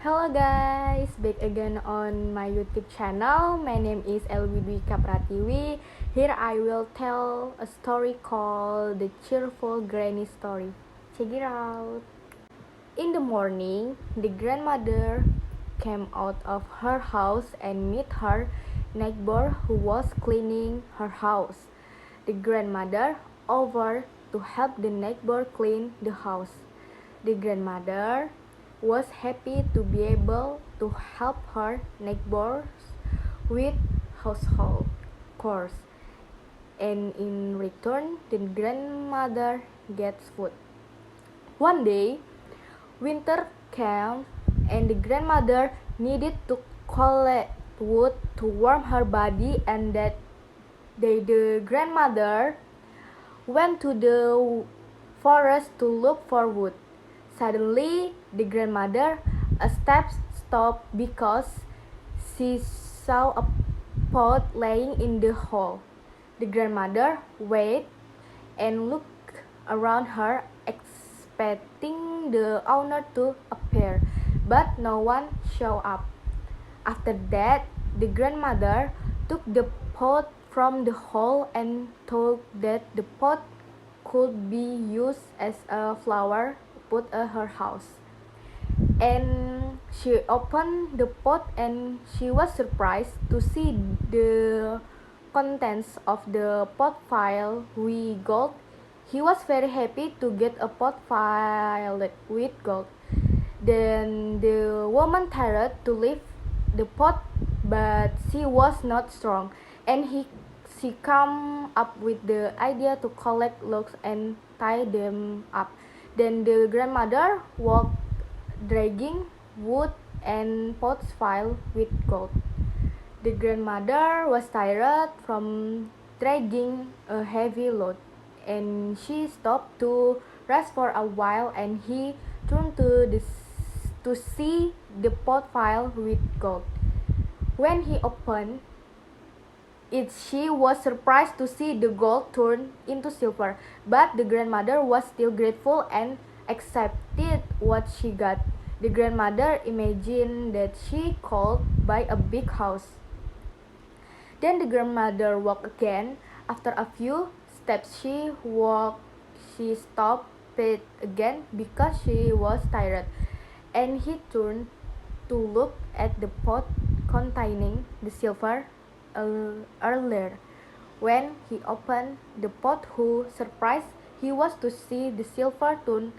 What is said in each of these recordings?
Hello guys, back again on my YouTube channel. My name is Elwidwika Pratiwi. Here I will tell a story called The Cheerful Granny Story. Check it out. In the morning, the grandmother came out of her house and met her neighbor who was cleaning her house. The grandmother offered to help the neighbor clean the house. The grandmother was happy to be able to help her neighbors with household chores, and in return, the grandmother gets food. One day, winter came, and the grandmother needed to collect wood to warm her body, and that day the grandmother went to the forest to look for wood. Suddenly, the grandmother stopped because she saw a pot laying in the hole. The grandmother waited and looked around her, expecting the owner to appear, but no one showed up. After that, the grandmother took the pot from the hole and thought that the pot could be used as a flower pot at her house. And she opened the pot and she was surprised to see the contents of the pot filled with gold. He was very happy to get a pot filled with gold. Then the woman tried to lift the pot, but she was not strong, and she came up with the idea to collect logs and tie them up. Then the grandmother walked, dragging wood and pots filled with gold. The grandmother was tired from dragging a heavy load, and she stopped to rest for a while, and he turned to see the pot filled with gold. When he opened it, she was surprised to see the gold turn into silver, but the grandmother was still grateful and accepted what she got. The grandmother imagined that she could buy a big house. Then the grandmother walked again. After a few steps she stopped again because she was tired, and he turned to look at the pot containing the silver earlier. When he opened the pot, who surprised he was to see the silver turn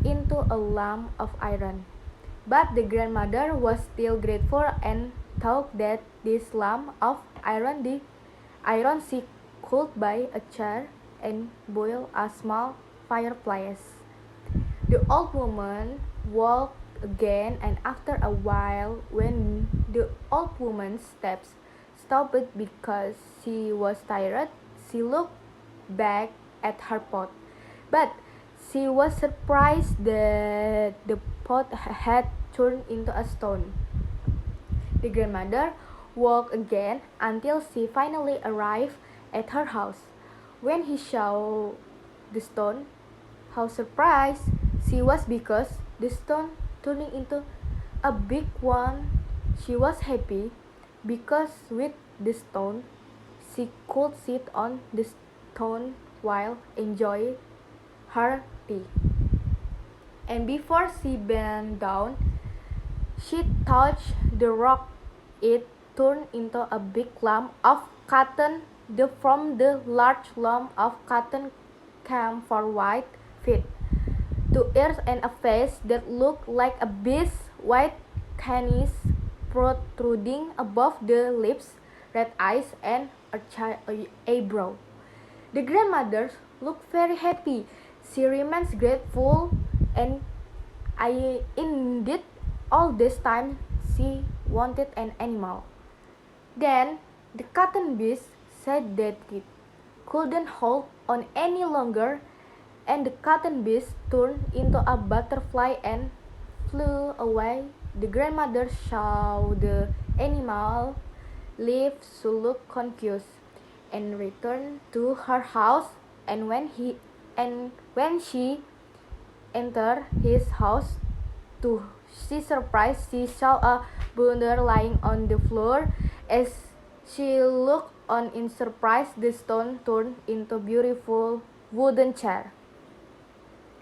into a lump of iron. But the grandmother was still grateful and thought that this lump of iron she could buy a chair and build a small fireplace. The old woman walked again, and after a while, when the old woman's steps stopped because she was tired, she looked back at her pot. But she was surprised that the pot had turned into a stone. The grandmother walked again until she finally arrived at her house. When he saw the stone, how surprised she was because the stone turning into a big one. She was happy because with the stone she could sit on the stone while enjoying her tea. And before she bent down, she touched the rock. It turned into a big lump of cotton. From the large lump of cotton came four white feet, 2 ears, and a face that looked like a beast's, white canines protruding above the lips, red eyes, and a brow. The grandmother looked very happy. She remains grateful, and indeed all this time she wanted an animal. Then the cotton beast said that it couldn't hold on any longer, and the cotton beast turned into a butterfly and flew away. The grandmother saw the animal leave to look confused, and returned to her house. And when she entered his house, to she surprised she saw a bundle lying on the floor. As she looked on in surprise, the stone turned into a beautiful wooden chair.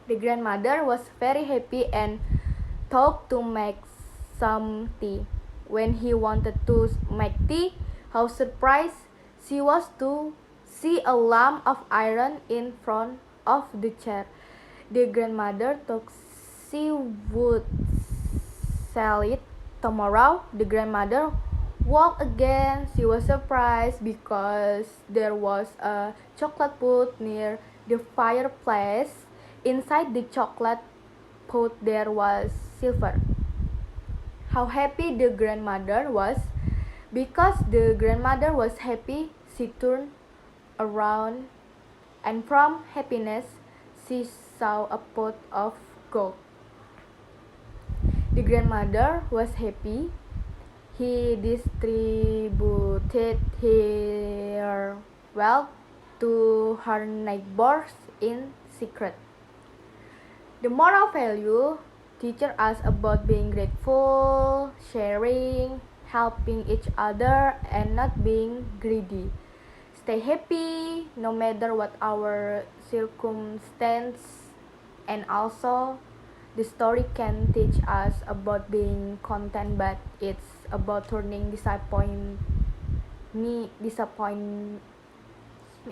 The grandmother was very happy and thought to make some tea. When he wanted to make tea, how surprised she was to see a lamp of iron in front of the chair. The grandmother thought she would sell it tomorrow. The grandmother woke again. She was surprised because there was a chocolate pot near the fireplace. Inside the chocolate pot there was silver. How happy the grandmother was! Because the grandmother was happy, she turned around, and from happiness she saw a pot of gold. The grandmother was happy. He distributed her wealth to her neighbors in secret. The moral value teaches us about being grateful, sharing, helping each other, and not being greedy. Stay happy no matter what our circumstance, and also the story can teach us about being content, but it's about turning disappointment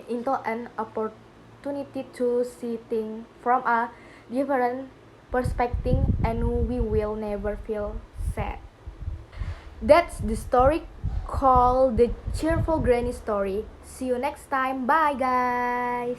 into an opportunity to see things from a different perspective, and we will never feel sad. That's the story called The Cheerful Granny Story. See you next time. Bye, guys.